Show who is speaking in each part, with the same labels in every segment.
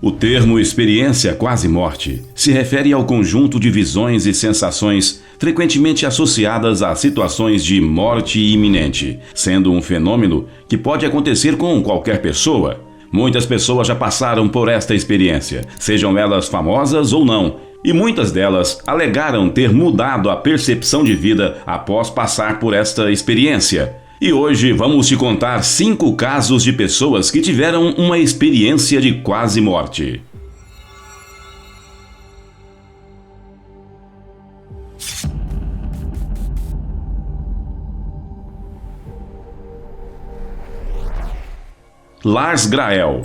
Speaker 1: O termo experiência quase-morte se refere ao conjunto de visões e sensações frequentemente associadas a situações de morte iminente, sendo um fenômeno que pode acontecer com qualquer pessoa. Muitas pessoas já passaram por esta experiência, sejam elas famosas ou não, e muitas delas alegaram ter mudado a percepção de vida após passar por esta experiência. E hoje vamos te contar 5 casos de pessoas que tiveram uma experiência de quase morte. Lars Grael.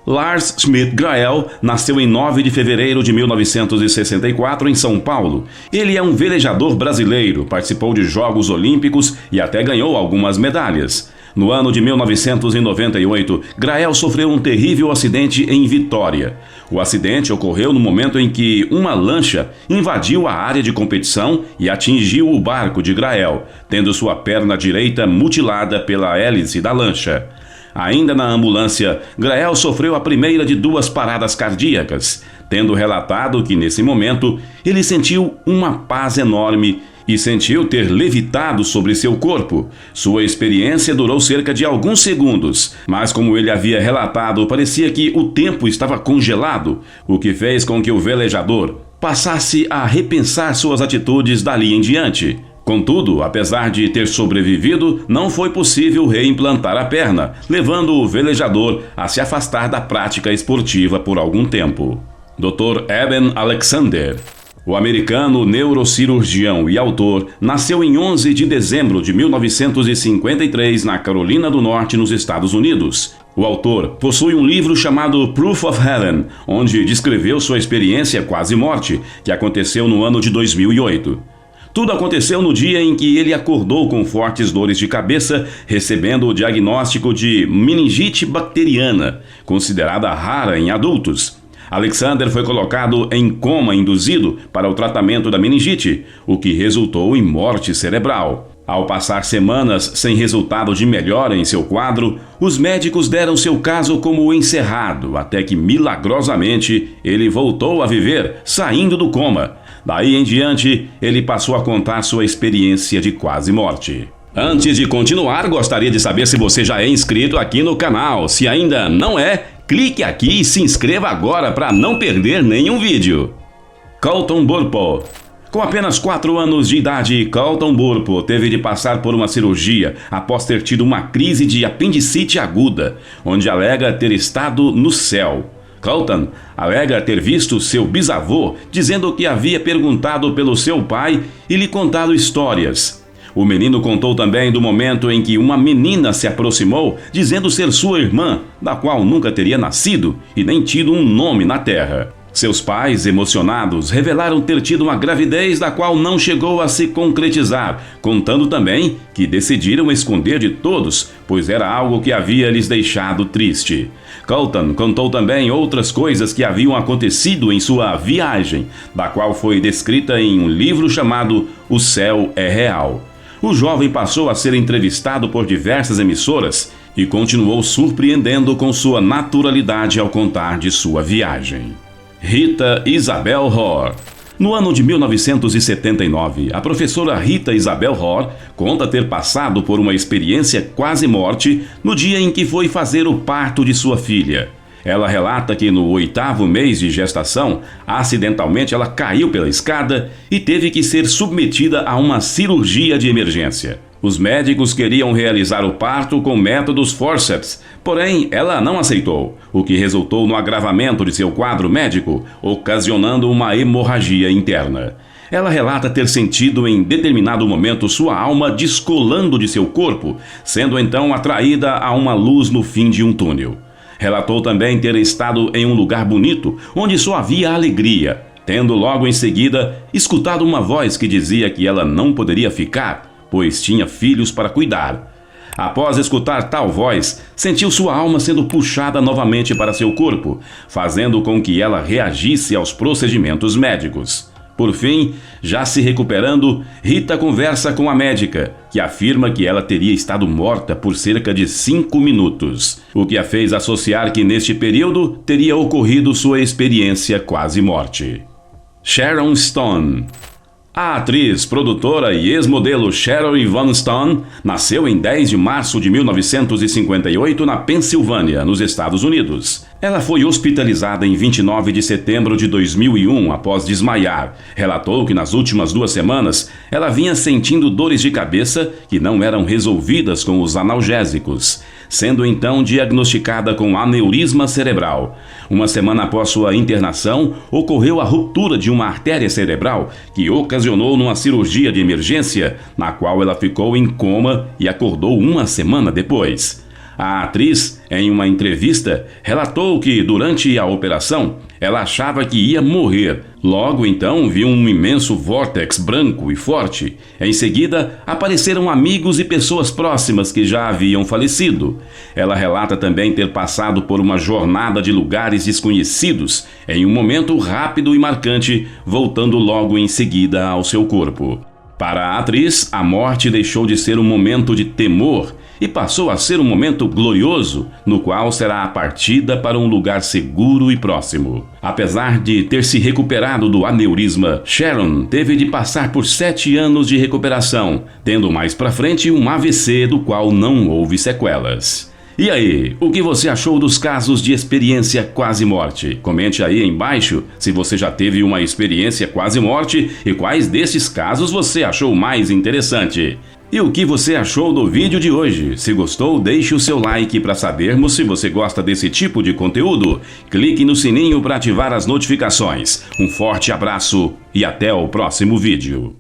Speaker 1: Lars Schmidt Grael nasceu em 9 de fevereiro de 1964 em São Paulo. Ele é um velejador brasileiro, participou de Jogos Olímpicos e até ganhou algumas medalhas. No ano de 1998, Grael sofreu um terrível acidente em Vitória. O acidente ocorreu no momento em que uma lancha invadiu a área de competição e atingiu o barco de Grael, tendo sua perna direita mutilada pela hélice da lancha. Ainda na ambulância, Grael sofreu a primeira de 2 paradas cardíacas, tendo relatado que nesse momento ele sentiu uma paz enorme e sentiu ter levitado sobre seu corpo. Sua experiência durou cerca de alguns segundos, mas como ele havia relatado, parecia que o tempo estava congelado, o que fez com que o velejador passasse a repensar suas atitudes dali em diante. Contudo, apesar de ter sobrevivido, não foi possível reimplantar a perna, levando o velejador a se afastar da prática esportiva por algum tempo. Dr. Eben Alexander. O americano neurocirurgião e autor nasceu em 11 de dezembro de 1953 na Carolina do Norte, nos Estados Unidos. O autor possui um livro chamado Proof of Heaven, onde descreveu sua experiência quase-morte, que aconteceu no ano de 2008. Tudo aconteceu no dia em que ele acordou com fortes dores de cabeça, recebendo o diagnóstico de meningite bacteriana, considerada rara em adultos. Alexander foi colocado em coma induzido para o tratamento da meningite, o que resultou em morte cerebral. Ao passar semanas sem resultado de melhora em seu quadro, os médicos deram seu caso como encerrado, até que milagrosamente ele voltou a viver, saindo do coma. Daí em diante, ele passou a contar sua experiência de quase morte. Antes de continuar, gostaria de saber se você já é inscrito aqui no canal. Se ainda não é, clique aqui e se inscreva agora para não perder nenhum vídeo. Colton Burpo. Com apenas 4 anos de idade, Colton Burpo teve de passar por uma cirurgia após ter tido uma crise de apendicite aguda, onde alega ter estado no céu. Colton alega ter visto seu bisavô dizendo que havia perguntado pelo seu pai e lhe contado histórias. O menino contou também do momento em que uma menina se aproximou dizendo ser sua irmã, da qual nunca teria nascido e nem tido um nome na terra. Seus pais, emocionados, revelaram ter tido uma gravidez da qual não chegou a se concretizar, contando também que decidiram esconder de todos, pois era algo que havia lhes deixado triste. Colton contou também outras coisas que haviam acontecido em sua viagem, da qual foi descrita em um livro chamado O Céu é Real. O jovem passou a ser entrevistado por diversas emissoras e continuou surpreendendo com sua naturalidade ao contar de sua viagem. Rita Isabel Hoare. No ano de 1979, a professora Rita Isabel Hoare conta ter passado por uma experiência quase morte no dia em que foi fazer o parto de sua filha. Ela relata que no 8º mês de gestação, acidentalmente ela caiu pela escada e teve que ser submetida a uma cirurgia de emergência. Os médicos queriam realizar o parto com métodos forceps, porém ela não aceitou, o que resultou no agravamento de seu quadro médico, ocasionando uma hemorragia interna. Ela relata ter sentido em determinado momento sua alma descolando de seu corpo, sendo então atraída a uma luz no fim de um túnel. Relatou também ter estado em um lugar bonito, onde só havia alegria, tendo logo em seguida escutado uma voz que dizia que ela não poderia ficar, pois tinha filhos para cuidar. Após escutar tal voz, sentiu sua alma sendo puxada novamente para seu corpo, fazendo com que ela reagisse aos procedimentos médicos. Por fim, já se recuperando, Rita conversa com a médica, que afirma que ela teria estado morta por cerca de 5 minutos, o que a fez associar que neste período teria ocorrido sua experiência quase morte. Sharon Stone. A atriz, produtora e ex-modelo Sharon Yvonne Stone nasceu em 10 de março de 1958 na Pensilvânia, nos Estados Unidos. Ela foi hospitalizada em 29 de setembro de 2001 após desmaiar. Relatou que nas últimas 2 semanas ela vinha sentindo dores de cabeça que não eram resolvidas com os analgésicos, sendo então diagnosticada com aneurisma cerebral. Uma semana após sua internação, ocorreu a ruptura de uma artéria cerebral que ocasionou numa cirurgia de emergência, na qual ela ficou em coma e acordou 1 semana depois. A atriz, em uma entrevista, relatou que durante a operação ela achava que ia morrer. Logo então viu um imenso vórtex branco e forte. Em seguida apareceram amigos e pessoas próximas que já haviam falecido. Ela relata também ter passado por uma jornada de lugares desconhecidos em um momento rápido e marcante, voltando logo em seguida ao seu corpo. Para a atriz, a morte deixou de ser um momento de temor e passou a ser um momento glorioso, no qual será a partida para um lugar seguro e próximo. Apesar de ter se recuperado do aneurisma, Sharon teve de passar por 7 anos de recuperação, tendo mais pra frente um AVC do qual não houve sequelas. E aí, o que você achou dos casos de experiência quase morte? Comente aí embaixo se você já teve uma experiência quase morte e quais desses casos você achou mais interessante. E o que você achou do vídeo de hoje? Se gostou, deixe o seu like para sabermos se você gosta desse tipo de conteúdo. Clique no sininho para ativar as notificações. Um forte abraço e até o próximo vídeo.